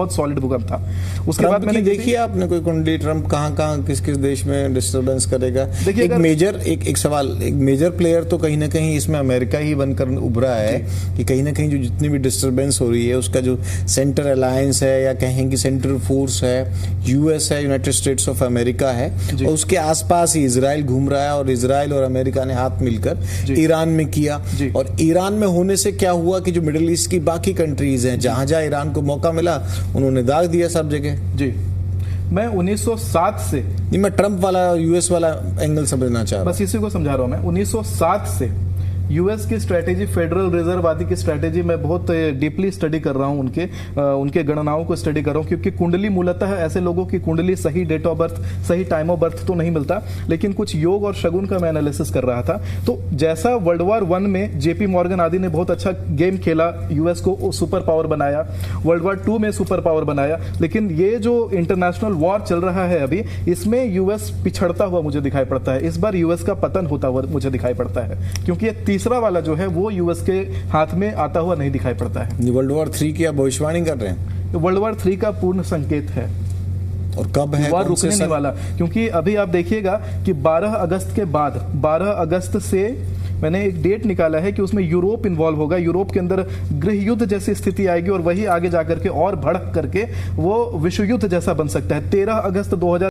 बहुत सॉलिड भूकंप था। उसके बाद मैंने देखिए आपने कोई कुंडली ट्रंप कहाँ किस किस देश में डिस्टर्बेंस करेगा। एक सवाल, एक मेजर प्लेयर तो कहीं ना कहीं इसमें अमेरिका ही बनकर उभरा है कि कहीं ना कहीं जो जितनी भी डिस्टर्बेंस हो रही है उसका जो सेंटर अलायंस है या कहें कि सेंट्रल फोर्स है, यूएस है, यूनाइटेड स्टेट्स ऑफ अमेरिका है, और उसके आसपास ही इजराइल घूम रहा है, और इजराइल और अमेरिका ने हाथ मिलकर ईरान में किया। और ईरान में होने से क्या हुआ कि जो मिडिल ईस्ट की बाकी कंट्रीज हैं, जहां जहां ईरान को मौका मिला उन्होंने दाग दिया सब जगह। जी, मैं 1907 से नहीं, मैं ट्रंप वाला यूएस वाला एंगल समझना चाह रहा हूं, बस इसी को समझा रहा हूं मैं। 1907 से यूएस की स्ट्रेटेजी, फेडरल रिजर्व आदि की स्ट्रेटेजी मैं बहुत डीपली स्टडी कर रहा हूं, उनके गणनाओं को स्टडी कर रहा हूं, क्योंकि कुंडली मूलतः ऐसे लोगों की कुंडली सही डेट ऑफ बर्थ, सही टाइम ऑफ बर्थ तो नहीं मिलता, लेकिन कुछ योग और शगुन का मैं एनालिसिस कर रहा था। तो जैसा वर्ल्ड वॉर 1 में जेपी मॉर्गन आदि ने बहुत अच्छा गेम खेला, यूएस को सुपर पावर बनाया, वर्ल्ड वॉर 2 में सुपर पावर बनाया, लेकिन ये जो इंटरनेशनल वॉर चल रहा है अभी, इसमें यूएस पिछड़ता हुआ मुझे दिखाई पड़ता है। इस बार यूएस का पतन होता हुआ मुझे दिखाई पड़ता है, क्योंकि ये तीसरा वाला जो है वो यूएस के हाथ में आता हुआ नहीं दिखाई पड़ता है। वर्ल्ड वॉर 3 की आप भविष्यवाणी कर रहे हैं? वर्ल्ड वॉर 3 का पूर्ण संकेत है, और कब है? वॉर रुकने नहीं वाला, क्योंकि अभी आप देखिएगा कि 12 अगस्त के बाद, 12 अगस्त से मैंने एक डेट निकाला है कि उसमें यूरोप इन्वॉल्व होगा, यूरोप के अंदर गृह युद्ध जैसी स्थिति आएगी, और वही आगे जाकर के और भड़क करके वो विश्व युद्ध जैसा बन सकता है। 13 अगस्त 2000